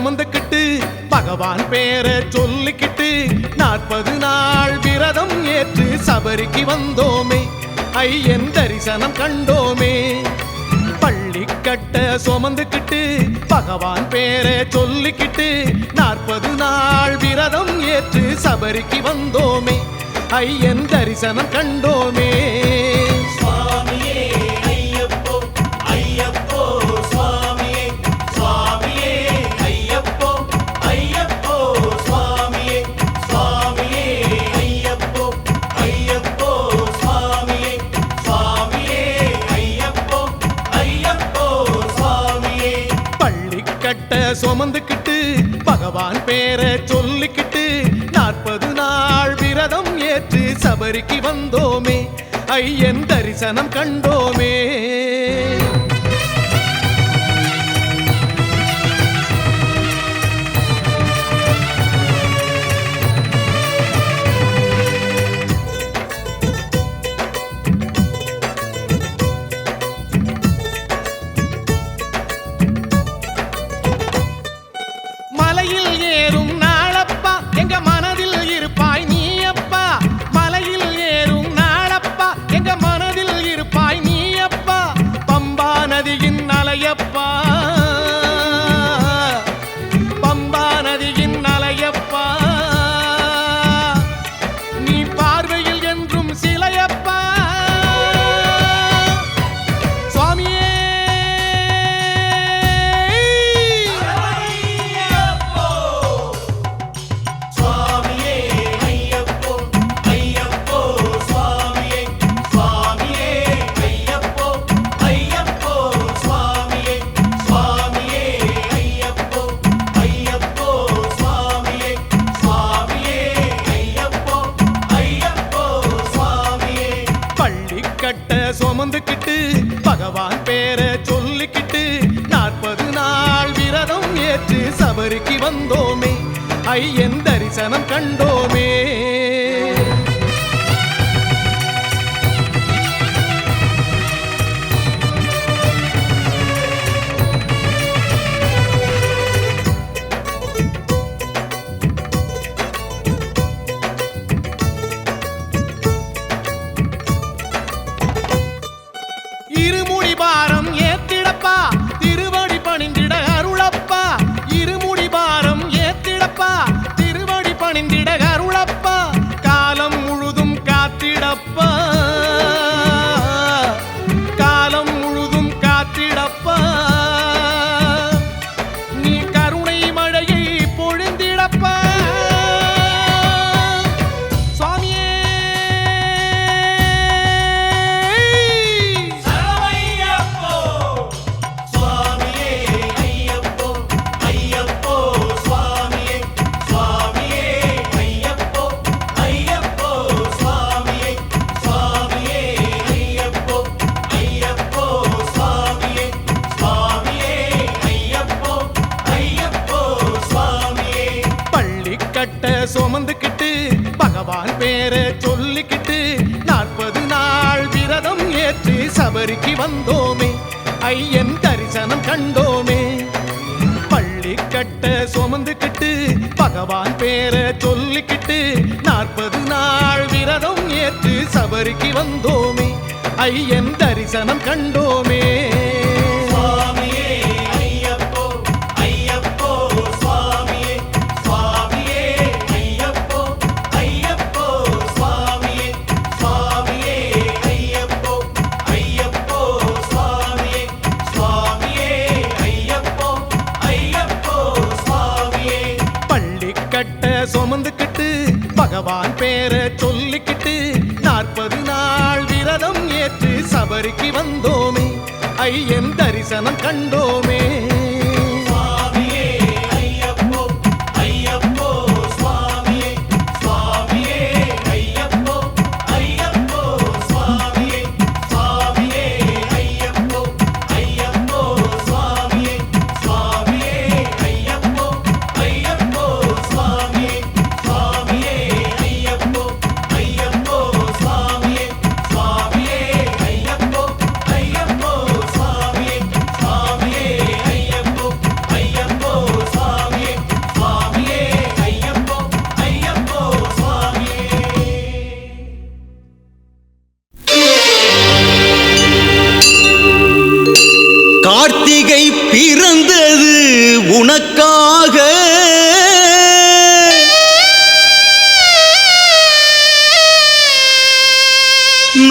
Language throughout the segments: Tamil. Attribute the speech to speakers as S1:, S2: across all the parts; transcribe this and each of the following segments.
S1: சுமந்துக்கிட்டு பகவான் பேரை சொல்லிக்கிட்டு 40 நாள் விரதம் ஏற்று சபரிக்கு வந்தோமே, ஐயன் தரிசனம் கண்டோமே. பள்ளிக்கட்ட சுமந்துக்கிட்டு பகவான் பேரை சொல்லிக்கிட்டு 40 நாள் விரதம் ஏற்று சபரிக்கு வந்தோமே, ஐயன் தரிசனம் கண்டோமே. சுமந்துக்கிட்டு பகவான் பேரை சொல்லிக்கிட்டு 40 நாள் விரதம் ஏற்று சபரிக்கு வந்தோமே, ஐயன் தரிசனம் கண்டோமே. மலையில் ஏறும் நாளப்பா எங்க மனதில் இருப்பாய் நீ அப்பா, மலையில் ஏறும் நாளப்பா எங்க மனதில் இருப்பாய் நீ அப்பா. பம்பா நதியின் அலையப்பா, பம்பா நதியின் அலையப்பா, நீ பார்வையில் என்றும் சிலையப்பா. சுவாமியே சுமந்துக்கிட்டு பகவான் பேரை சொல்லிக்கிட்டு 40 நாள் விரதம் ஏற்று சபரிக்கு வந்தோமே, ஐயன் தரிசனம் கண்டோமே. இருமுடி பாரம் ஏத்திடப்பா திருவடி பணிந்திட அருளப்பா, இருமுடி பாரம் ஏத்திடப்பா திருவடி பணிந்திட அருளப்பா. காலம் முழுதும் காத்திடப்பா, காலம் முழுதும் காத்திடப்பா, நீ கருணை மழையை பொழிந்திடப்பா. சுமந்துக்கிட்டு பகவான் பேரை சொல்லிக்கிட்டு 40 நாள் விரதம் ஏற்று சபரிக்கு வந்தோமே, ஐயன் தரிசனம் கண்டோமே. பள்ளிக்கட்ட சுமந்துக்கிட்டு பகவான் பேரை சொல்லிக்கிட்டு 40 நாள் விரதம் ஏற்று சபரிக்கு வந்தோமே, ஐயன் தரிசனம் கண்டோமே. சுமந்துக்கிட்டு பகவான் பேரை சொல்லிக்கிட்டு 40 நாள் விரதம் ஏற்று சபரிக்கு வந்தோமே, ஐயன் தரிசனம் கண்டோமே.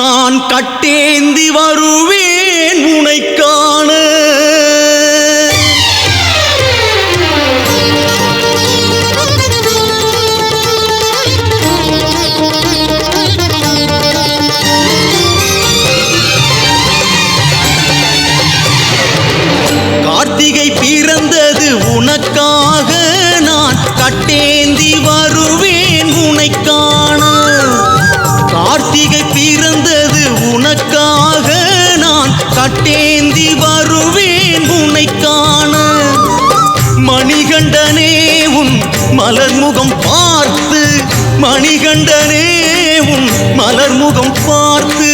S2: நான் கட்டேந்தி வருவேன் உனை காண. கார்த்திகை பிறந்தது உனக்காக, நான் கட்டேந்தி வருவேன் உனை காண. கார்த்திகை பிறந்தது உனக்காக, நான் கட்டேந்தி வருவேன் உனை காண. மணிகண்டனே உன் மலர்முகம் பார்த்து, மணிகண்டனே உன் மலர்முகம் பார்த்து,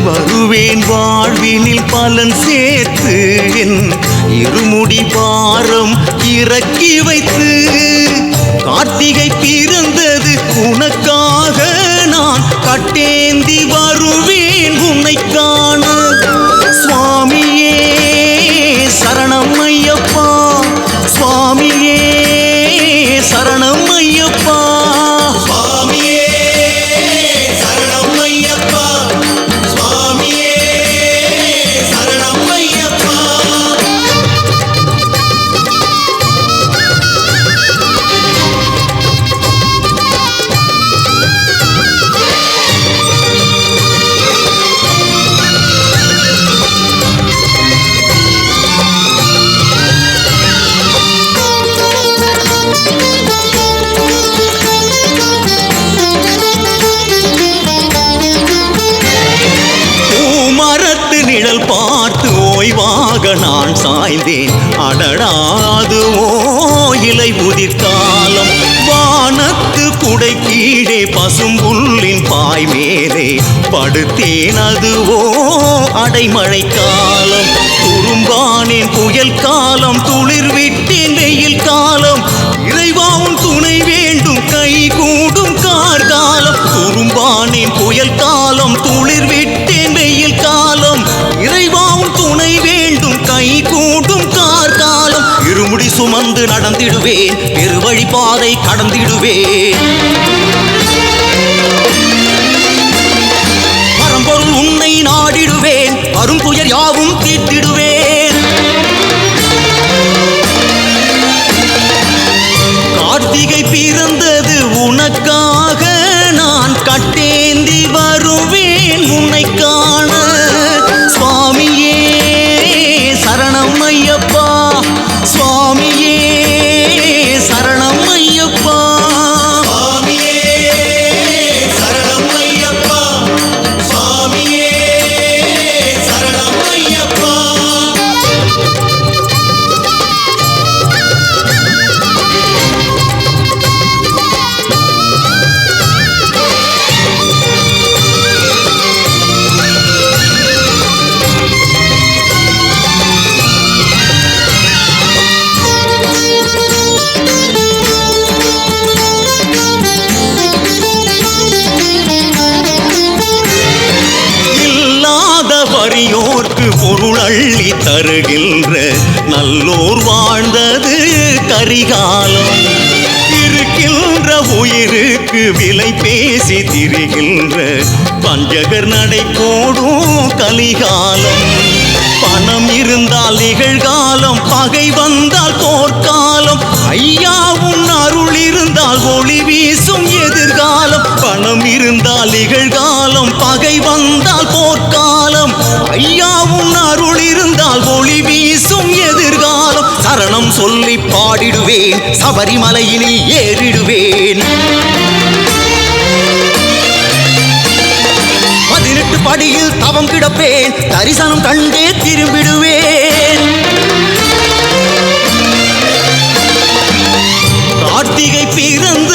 S2: வருவேன் வாழ்வினில் பலன் சேர்த்து, என் இருமுடி பாரம் இறக்கி வைத்து. கார்த்திகை பிறந்தது உனக்காக, நான் கட்டேந்தி வருவேன் உன்னை காண. சுவாமியே சரணம் ஐயப்பா, சுவாமியே சரணம் ஐயப்பா, சுவாமியே சரணம் ஐயப்பா, சுவாமியே சரணம் ஐயப்பா. நிழல் பார்த்து ஓய்வாக நான் சாய்ந்தேன். அடடாதுவோ இலை உதிர்காலம், வானத்து குடை கீழே பசும்புல்லின் பாய் மேலே படுத்தேன். அதுவோ அடைமழை காலம், துரும்பானேன் புயல் காலம், துளிர் விட்டேன் வெயில் காலம். இறைவாவும் துணை வேண்டும் கை கூடும் கார்காலம். துரும்பானேன் புயல் காலம், துளிர் விட்டேன் வெயில் காலம். இறைவாவும் துணை வேண்டும் கை கூடும் கார்காலம். இருமுடி சுமந்து நடந்திடுவேன், பெருவழி பாதை கடந்திடுவேன். பரம்பொருள் உன்னை நாடிடுவேன், அரும்புயர் யாவும் தீர்த்திடுவேன். கார்த்திகை பிறந்தது உனக்காக, நான் கட்டேந்தி வருவேன் உன்னை காண. சுவாமியே சரணம் ஐயப்பா, சுவாமியே சரணம் ஐயப்பா, சுவாமியே சரணம் ஐயப்பா, சுவாமியே சரணம் ஐயப்பா. வறியோர்க்கு பொருள் அள்ளி தருகின்ற நல்லோர் வாழ்ந்தது கரிகாலம். இருக்கின்ற உயிருக்கு விலை பேசி திரிகின்ற பஞ்சகர் நடை போடும் கலிகாலம். பணம் இருந்தால் நிகழ்காலம், பகை வந்தால் போர்க்காலம். ஐயா உன் அருள் இருந்தால் ஒளி வீசும் எதிர்காலம். பணம் இருந்தால் நிகழ்காலம், பகை வந்தால் போர்க்காலம். ஐயா உன் அருள் இருந்தால் ஒளி வீசும் எதிர்காலம். சரணம் சொல்லி பாடிடுவேன், சபரிமலையினில் ஏறிடுவேன். 18 படியில் தவம் கிடப்பேன், தரிசனம் கண்டே திரும்பிடுவேன். கார்த்திகை பிறந்த